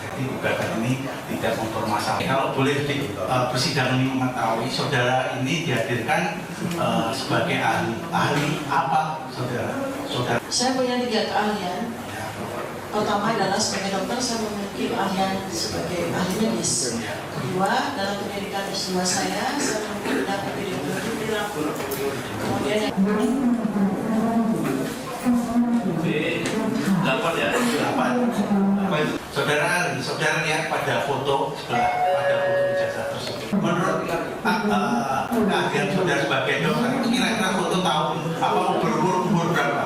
Jadi gugatan ini tidak mempermasalahkan. Kalau boleh persidangan ini mengetahui, saudara ini dihadirkan sebagai ahli apa, saudara? Saya punya 3 keahlian. Pertama adalah sebagai dokter saya memiliki keahlian sebagai ahli medis. Kedua, dalam pendidikan S2 saya memiliki bidang epidemiologi perilaku. Kemudian yang dapat ya? Dapat. Saudara lihat pada foto sebelah, pada foto ijazah tersebut. Menurut keahlian saudara sebagai dokter itu kira-kira foto tahun apa umur berapa?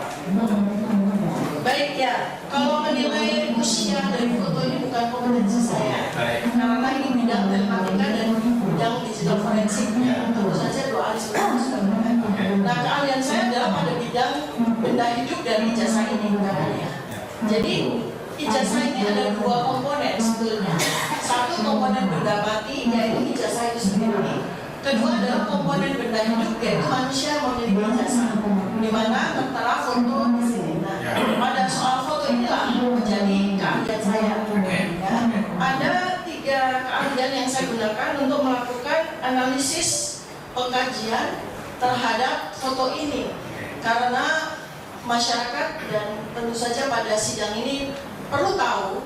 baik ya, kalau menilai usia dari foto ini bukan kompetensi saya. Baik. Karena ini bidang telematika dan bidang digital forensik. Tentu saja 2 ahli sudah berkaitan. Nah, keahlian saya adalah pada bidang benda hidup dari ijazah ini namanya. Jadi ijazah ini ada 2 komponen sebetulnya. Satu komponen benda mati yaitu ijazah itu sendiri. Kedua adalah komponen benda hidup yaitu manusia yang memiliki ijazah. Di mana tertera foto di sini. Nah, pada soal foto inilah menjadi keahlian saya. Ya. Ada 3 keahlian yang saya gunakan untuk melakukan analisis pengkajian terhadap foto ini. Karena masyarakat dan tentu saja pada sidang ini perlu tahu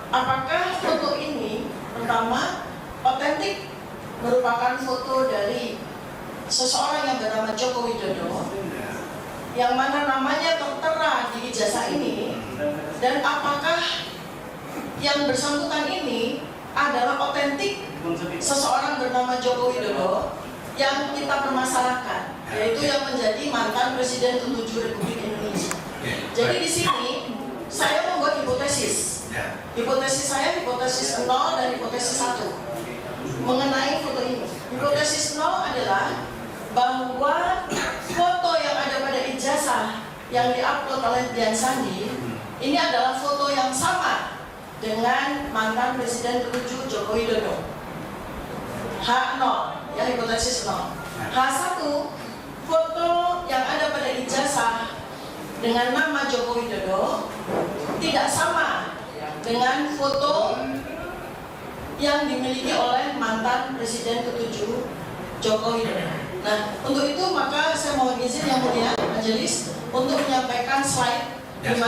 apakah foto ini pertama otentik merupakan foto dari seseorang yang bernama Joko Widodo yang mana namanya tertera di ijazah ini, dan apakah yang bersangkutan ini adalah otentik seseorang bernama Joko Widodo yang kita permasalahkan, yaitu yang menjadi mantan Presiden ke-7 Republik Indonesia. Jadi di sini saya membuat hipotesis. Hipotesis saya hipotesis 0 dan hipotesis 1 mengenai foto ini. Hipotesis 0 adalah bahwa foto yang ada pada ijazah yang diupload oleh Dian Sandi ini adalah foto yang sama dengan mantan Presiden ke-7 Joko Widodo. H0 ya, hipotesis 0. H1, foto yang ada pada ijazah dengan nama Joko Widodo tidak sama dengan foto yang dimiliki oleh mantan Presiden ke-7 Joko Widodo. Nah, untuk itu maka saya mohon izin yang mulia majelis untuk menyampaikan slide. Ya,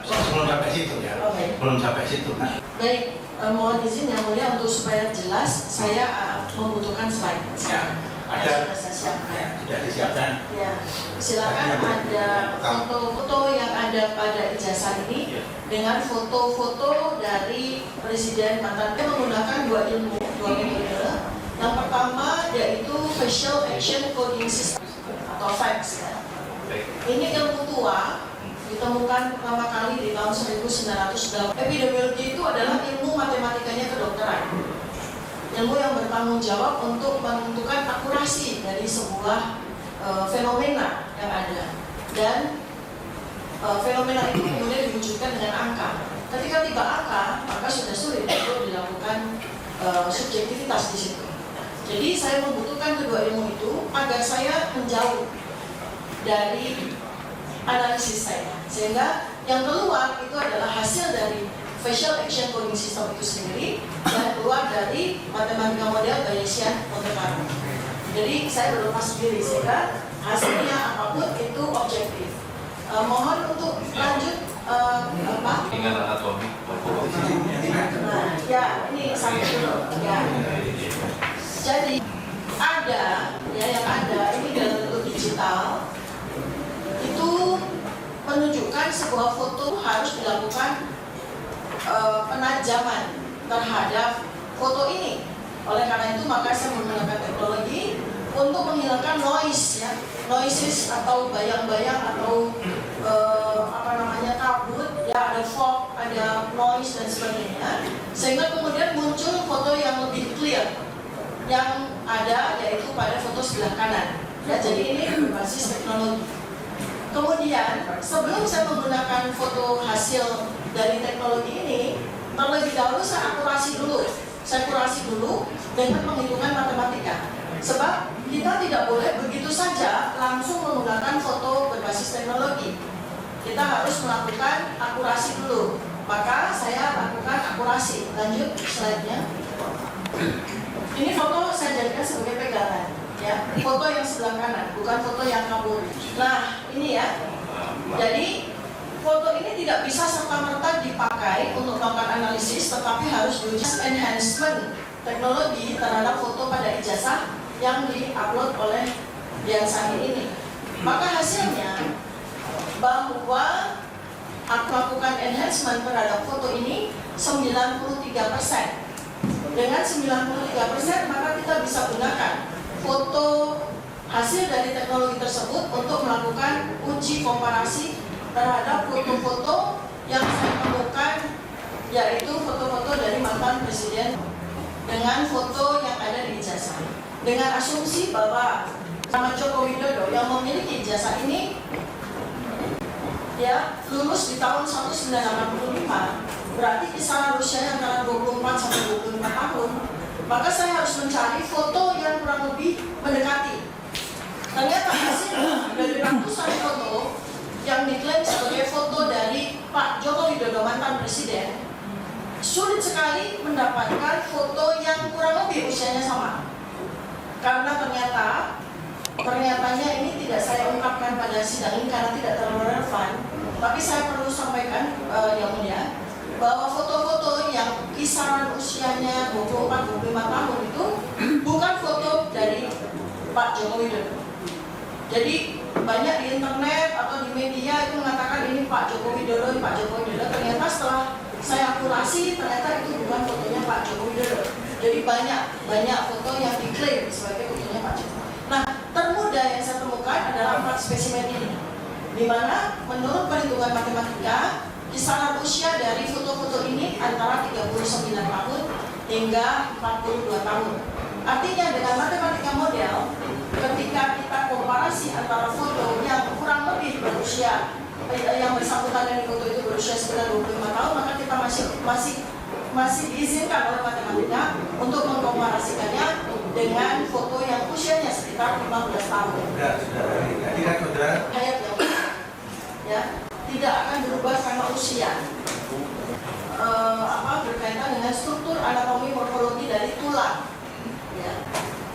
sebelum sampai situ ya. Okay. Belum sampai situ. Nah. Baik, mohon izin yang mulia untuk supaya jelas saya membutuhkan slide. Ya, ada. Sudah disiapkan. Ya, silakan ada foto-foto yang ada pada ijazah ini dengan foto-foto dari Presiden mantan. Kita menggunakan 2 ilmu, 2 metode. Yang pertama yaitu Facial Action Coding System atau FACS. Ya. Ini ilmu tua, ditemukan pertama kali di tahun 1908. Epidemiologi itu adalah ilmu matematikanya kedokteran. Ilmu yang bertanggung jawab untuk menentukan akurasi dari sebuah fenomena yang ada. Dan fenomena itu kemudian diwujudkan dengan angka. Ketika tiba angka, maka sudah sulit untuk dilakukan subjektivitas di situ. Jadi saya membutuhkan kedua ilmu itu agar saya menjauh dari analisis saya, sehingga yang keluar itu adalah hasil dari Facial Action Coding System itu sendiri dan keluar dari matematika model Bayesian Monte Carlo. Jadi saya berlepas diri sehingga hasilnya apapun itu objektif. Mohon untuk lanjut apa? Dengan anatomi. Nah, ya ini sampai dulu. Ya. Jadi ada ya yang ada ini dalam bentuk digital itu menunjukkan sebuah foto harus dilakukan penajaman terhadap foto ini. Oleh karena itu maka saya menggunakan teknologi untuk menghilangkan noise ya, noises atau bayang-bayang atau kabut ya, ada fog, ada noise dan sebagainya, sehingga kemudian muncul foto yang lebih clear yang ada yaitu pada foto sebelah kanan ya. Jadi ini berbasis teknologi. Kemudian sebelum saya menggunakan foto hasil dari teknologi ini, terlebih dahulu saya akurasi dulu. Saya kurasi dulu dengan penghitungan matematika. Sebab kita tidak boleh begitu saja langsung menggunakan foto berbasis teknologi. Kita harus melakukan akurasi dulu. maka saya lakukan akurasi. Lanjut slide-nya. Ini foto saya jadikan sebagai pegangan, ya. Foto yang sebelah kanan, bukan foto yang kabur. Nah, ini ya. Jadi foto ini tidak bisa serta-merta dipakai untuk melakukan analisis, tetapi harus diuji enhancement teknologi terhadap foto pada ijazah yang diupload oleh Dian Sahin ini. Maka hasilnya bahwa aku lakukan enhancement terhadap foto ini 93%. Dengan 93% maka kita bisa gunakan foto hasil dari teknologi tersebut untuk melakukan uji komparasi terhadap foto-foto yang saya temukan, yaitu foto-foto dari mantan presiden dengan foto yang ada di ijazah. Dengan asumsi bahwa nama Joko Widodo yang memiliki ijazah ini ya lulus di tahun 1985, berarti kisaran usianya antara 24 sampai 25 tahun. Maka saya harus mencari foto yang kurang lebih mendekati. Ternyata hasilnya dari ratusan foto yang diklaim sebagai foto dari Pak Joko Widodo mantan presiden, sulit sekali mendapatkan foto yang kurang lebih usianya sama. Karena ternyatanya ini tidak saya ungkapkan pada sidang ini karena tidak terlalu relevan. Tapi saya perlu sampaikan yang mulia, bahwa foto-foto yang kisaran usianya 24-25 tahun itu bukan foto dari Pak Joko Widodo. Jadi banyak di internet atau di media itu mengatakan ini Pak Joko Widodo, ini Pak Joko Widodo. Ternyata setelah saya akurasi, ternyata itu bukan fotonya Pak Joko Widodo. Jadi banyak foto yang diklaim sebagai fotonya Pak Joko. Nah, termudah yang saya temukan adalah 4 spesimen ini, di mana menurut perhitungan matematika kisaran usia dari foto-foto ini antara 39 tahun hingga 42 tahun. Artinya dengan matematika model, ketika kita komparasi antara foto yang kurang lebih berusia, yang bersangkutan dengan foto itu berusia sekitar 25 tahun, maka kita masih diizinkan oleh matematika untuk mengkomparasikannya dengan foto yang usianya sekitar 15 tahun. Tadi kan saudara Hayat ya, tidak akan berubah karena usia. Berkaitan dengan struktur anatomi morfologi dari tulang. Ya.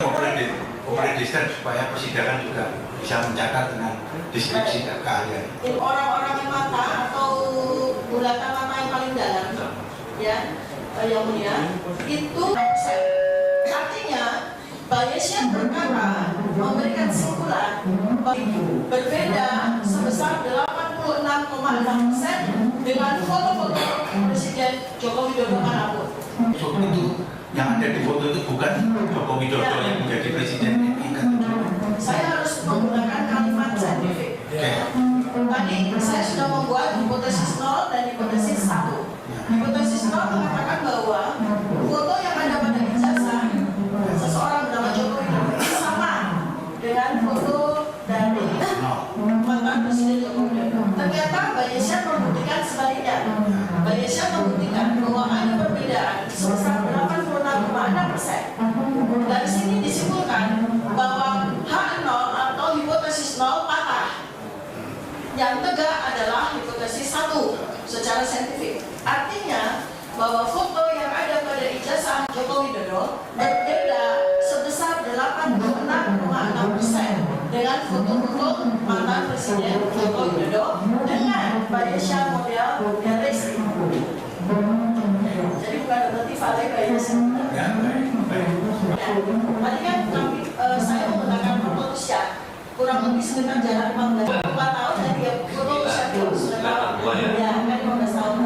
Memprediksi supaya persidangan juga bisa mencatat dengan deskripsi keahlian. Orang-orang yang mata atau bulatan mata yang paling dalam, ya, yang mulia, itu artinya Bayesian berkata memberikan kesimpulan berbeda sebesar 86,6% dengan foto-foto Presiden Joko Widodo manapun. Itu yang ada di foto itu bukan Joko Widodo yang menjadi presiden ini kan? Saya harus menggunakan kalimat saintifik. Tadi saya sudah membuat hipotesis 0 dan hipotesis 1. Hipotesis 0 mengatakan bahwa foto yang ada pada ijazah seseorang bernama Joko Widodo sama dengan foto dari mantan presiden Joko Widodo. Ternyata Bayesian membuktikan sebaliknya. Bayesian membuktikan bahwa ada perbedaan sebesar 86,6%. Dari sini disimpulkan bahwa H0 atau hipotesis 0 patah. Yang tegak adalah hipotesis 1 secara saintifik. Artinya bahwa foto yang ada pada ijazah Joko Widodo berbeda sebesar 86,6% dengan foto-foto mantan presiden Joko Widodo dengan Bayesian model realistik. Jadi bukan berarti valid Bayesian. Tadi kan saya menggunakan foto usia kurang lebih sekitar jarak 4 tahun dan 3 foto usia sudah tahun. Ya, kan 15 tahun.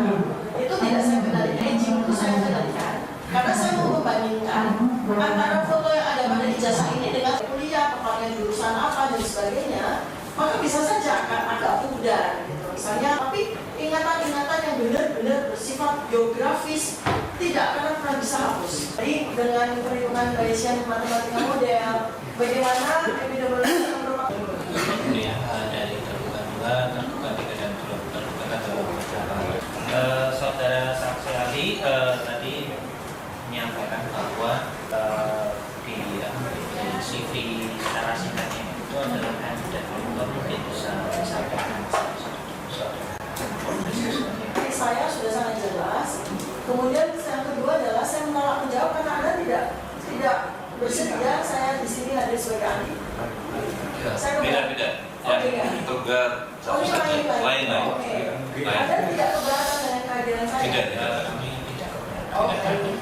Itu tidak saya kendalikan, aging itu saya kendalikan. Karena saya mau membandingkan antara foto yang ada pada ijazah ini dengan kuliah, kepala jurusan apa dan sebagainya, maka bisa saja akan agak pudar gitu. Misalnya, tapi ingatan-ingatan yang benar-benar bersifat geografis tidak akan pernah bisa hapus. Jadi dengan perhitungan Bayesian matematika model, bagaimana epidemiologi yang ya, dari terbuka 2, terbuka 3 dan terbuka 3. Saudara saksi ahli tadi menyampaikan bahwa di CV secara singkatnya itu adalah developer, mungkin bisa disampaikan. saya sudah sangat jelas. Kemudian yang kedua adalah saya menolak menjawab karena Anda tidak bersedia saya di sini hadir sebagai ahli. Saya Beda-beda. Oh, beda. Tugas Oh, ini lain. lain. Oke. Anda tidak keberatan dengan kehadiran saya? Tidak. Kami tidak keberatan. Oh, baik.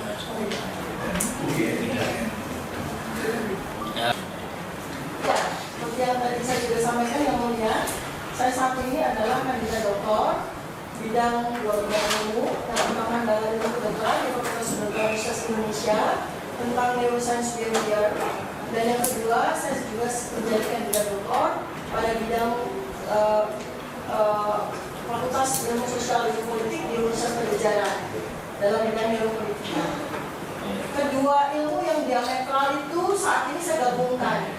Ya, seperti yang tadi saya juga sampaikan yang mulia, saya saat ini adalah kandidat doktor bidang 2 bidang ilmu yang pertama adalah ilmu kedokteran di Fakultas Kedokteran Universitas Indonesia tentang neuroscience behavior, dan yang kedua saya juga menjadi kandidat doktor pada bidang Fakultas Ilmu Sosial dan Politik di Universitas Pajajaran dalam bidang neuropolitik. Kedua ilmu yang diametral itu saat ini saya gabungkan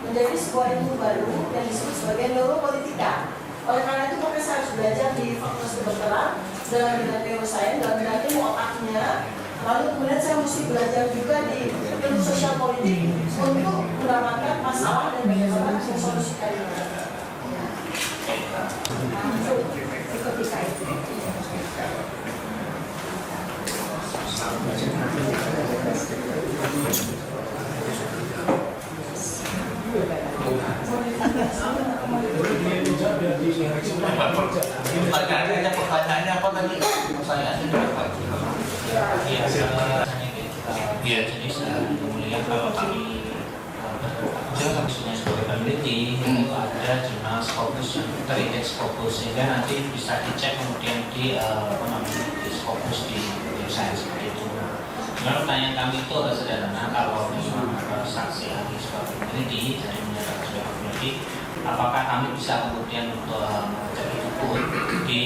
menjadi sebuah ilmu baru yang disebut sebagai neuropolitika. Oleh karena itu maka saya harus belajar di Fakultas Kedokteran dalam bidang neuroscience, dalam bidang ilmu otaknya. Lalu kemudian saya mesti belajar juga di ilmu sosial politik untuk mendapatkan masalah dan bagaimana mensolusikannya. Ketika itu. Pertanyaannya apa tadi? Pertanyaannya berapa? Iya, jadi kemudian kalau kami maksudnya sebagai peneliti itu ada jurnal Scopus yang terindeks Scopus, sehingga nanti bisa dicek kemudian di di Scopus di website seperti itu. Nah, pertanyaan kami itu sederhana, kalau memang saksi ahli sebagai peneliti dan menyatakan sebagai peneliti, apakah kami bisa kemudian mengecek itu di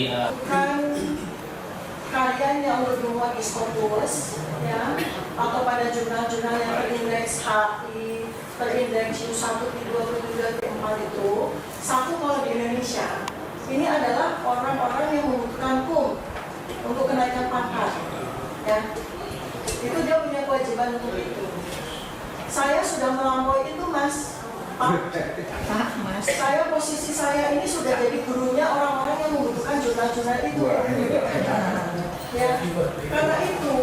kalian yang berhubungan di Scopus, ya, atau pada jurnal-jurnal yang terindeks HI, terindeks U1, T2, T3, T4 itu, satu kalau di Indonesia, ini adalah orang-orang yang membutuhkan PUM untuk kenaikan pangkat, ya. Itu dia punya kewajiban untuk itu. Saya sudah melampaui itu, Mas. Pak, Mas. Saya posisi saya ini sudah jadi gurunya orang-orang yang membutuhkan jurnal-jurnal itu. Ya, karena itu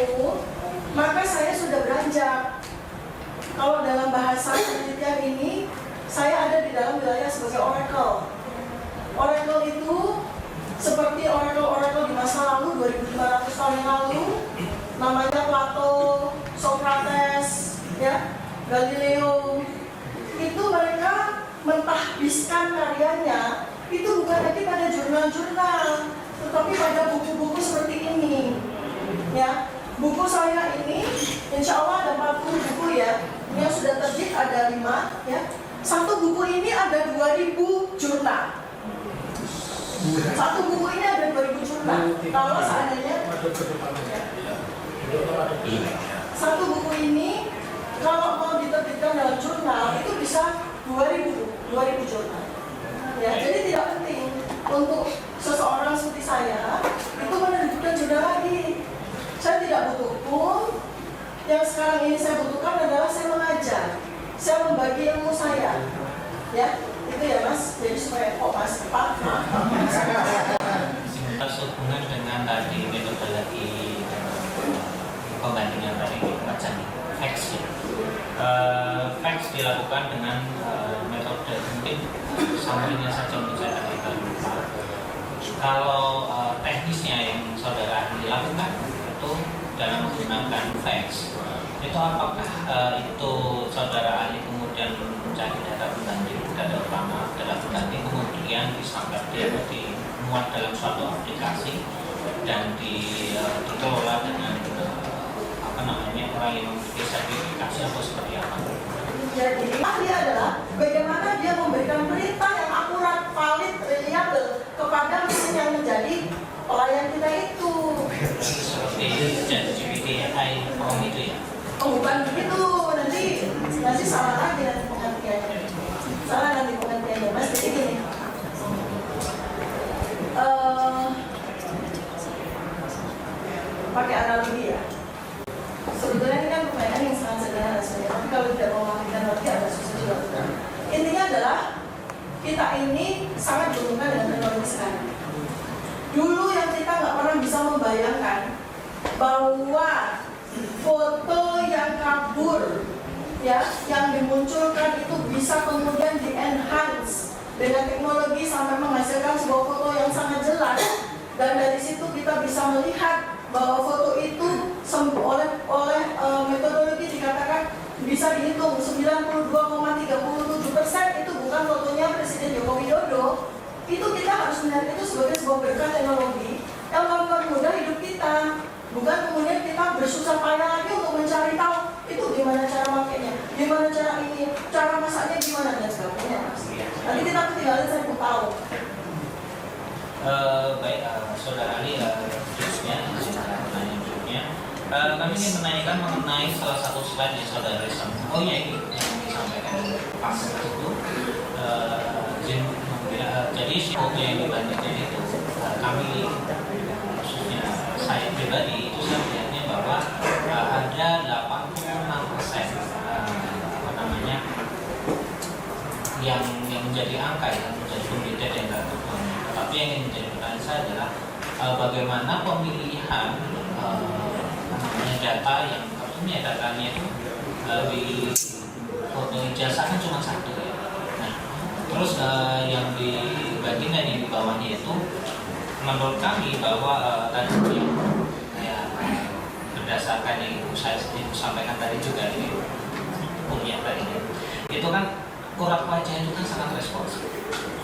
maka saya sudah beranjak. Kalau dalam bahasa penelitian ini, saya ada di dalam wilayah sebagai oracle. Oracle itu seperti oracle-oracle di masa lalu, 2500 tahun yang lalu, namanya Plato, Socrates, ya, Galileo. Itu mereka mentahbiskan karyanya itu bukan lagi pada jurnal-jurnal, tetapi pada buku-buku seperti ini, ya. Buku saya ini insya Allah ada 40 buku, ya, yang sudah terbit ada 5, ya. Satu buku ini ada 2000 jurnal. Satu buku ini ada 2000 jurnal. Kalau seandainya satu buku ini kalau mau diterbitkan dalam jurnal itu bisa 2000 jurnal. Ya, jadi tidak penting untuk seseorang seperti saya itu menerbitkan jurnal lagi. Saya tidak butuh pun. Yang sekarang ini saya butuhkan adalah saya mengajar, saya membagi ilmu saya. Ya, itu ya Mas. Jadi supaya Mas cepat. Sehubungan dengan tadi metodologi pembandingan tadi macam facts, ya. Facts dilakukan dengan metode mungkin sampainya saja untuk saya katakan. Kalau teknisnya yang saudara lakukan itu dalam menggunakan facts, itu apakah itu saudara ahli kemudian mencari data pembanding, data utama, data pembanding kemudian dimuat dalam suatu aplikasi dan dikelola dengan orang yang memiliki sertifikasi atau seperti apa? Jadi ahli adalah bagaimana dia memberikan perintah yang akurat, valid, reliable kepada mesin yang menjadi pelayan kita itu. Seperti ChatGPT, AI, itu ya? Oh, bukan begitu, nanti salah lagi nanti pengertiannya. Salah nanti pengertiannya, Mas. Jadi gini, pakai analogi ya. Sebetulnya ini kan permainan yang sangat sederhana sebenarnya, tapi kalau tidak mau mengertikan nanti agak susah juga. Intinya adalah kita ini sangat berhubungan dengan teknologi sekarang. Dulu yang kita nggak pernah bisa membayangkan bahwa foto yang kabur, ya, yang dimunculkan itu bisa kemudian di-enhance dengan teknologi sampai menghasilkan sebuah foto yang sangat jelas. Dan dari situ kita bisa melihat bahwa foto itu oleh metodologi dikatakan bisa dihitung 92,37% itu bukan fotonya Presiden Joko Widodo. Itu kita harus melihat itu sebagai sebuah berkah teknologi yang mempermudah hidup kita. Bukan kemudian kita bersusah payah lagi untuk mencari tahu itu gimana cara makainya, gimana cara ini, cara masaknya gimana dan sebagainya. Nanti kita ketinggalan 1000 tahun. Baik, Saudara Ali, kami ingin menanyakan mengenai salah satu slide yang saudara ini yang disampaikan pas itu. Jadi foto yang dibandingkan itu kami, khususnya saya pribadi itu saya melihatnya bahwa ada 86% yang menjadi angka, yang menjadi pembeda dan tentukan. Tetapi yang menjadi pertanyaan saya adalah bagaimana pemilihan data yang artinya datanya itu di foto ijazah kan cuma satu ya. Nah, terus yang dibandingkan yang di bawahnya itu menurut kami bahwa tadi yang berdasarkan yang saya sampaikan tadi juga ini punya tadi itu kan urat wajah itu kan sangat responsif.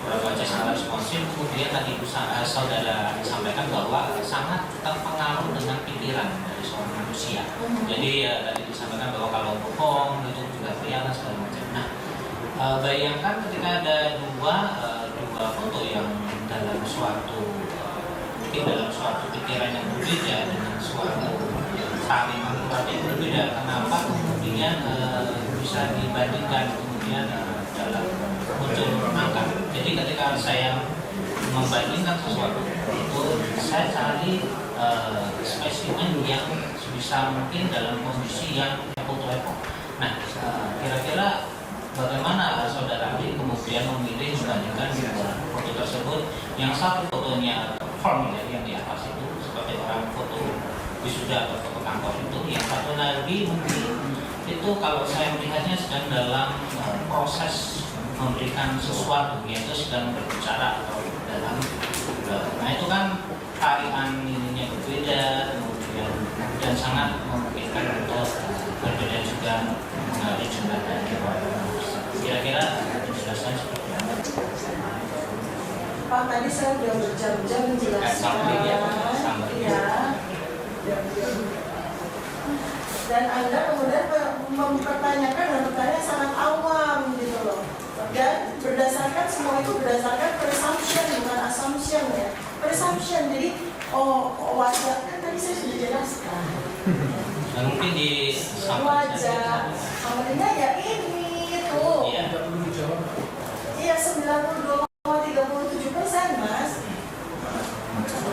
Urat wajah sangat responsif. Kemudian tadi saudara sampaikan bahwa sangat terpengaruh dengan pikiran dari seorang manusia. Jadi tadi disampaikan bahwa kalau bohong itu juga kelihatan segala macam. Nah, bayangkan ketika ada dua foto yang dalam suatu mungkin dalam suatu pikiran yang berbeda dengan suatu saling akurat yang berbeda. Kenapa kemudian bisa dibandingkan kemudian dalam muncul angka? Jadi ketika saya membandingkan sesuatu itu saya cari spesimen yang bisa mungkin dalam kondisi yang foto. Nah, kira-kira bagaimana saudara Ali kemudian memilih membandingkan dua foto tersebut? Yang satu fotonya form ya, yang di atas itu seperti orang foto wisuda atau foto kantor itu, yang satu lagi mungkin itu kalau saya melihatnya sedang dalam proses memberikan sesuatu, yaitu sedang berbicara atau dalam nah itu kan tarian ininya berbeda, kemudian dan sangat memungkinkan untuk berbeda juga mengalami jumlah dan kira-kira penjelasan seperti apa? Pak, tadi saya sudah berjam-jam menjelaskan. Dan Anda kemudian mempertanyakan dan pertanyaan sangat awam gitu loh. Dan berdasarkan semua itu berdasarkan presumption bukan assumption ya. Presumption, jadi wajah kan tadi saya sudah jelaskan. Mungkin di wajah, awalnya ya ini itu. Iya 92,37% Mas.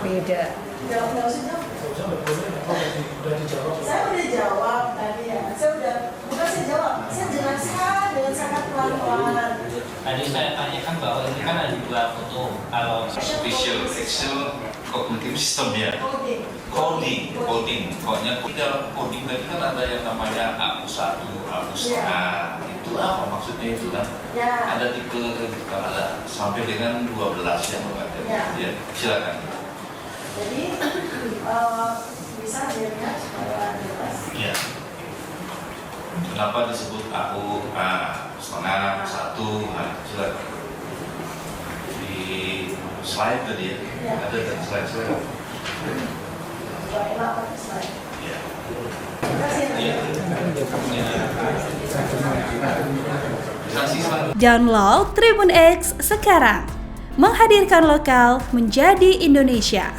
Beda. Nggak usah jawab. Saya udah jawab tadi ya. Bukan saya jawab, saya jelaskan dengan sangat pelan-pelan. Tadi saya tanyakan bahwa ini kan ada dua foto. Kalau Visual cognitive system ya. Coding. Pokoknya dalam coding tadi kan ada yang namanya A+1, A+2. Itu apa maksudnya itu kan? Ya. Ada tipe ada sampai dengan 12 yang ada. Ya, silakan. Jadi bisa dilihat supaya jelas. Ya. Kenapa disebut aku setengah satu? Silakan. Di slide tadi ya. Ada dan slide. Baiklah, pakai slide. Ya. Terima kasih. Download Tribun X sekarang, menghadirkan lokal menjadi Indonesia.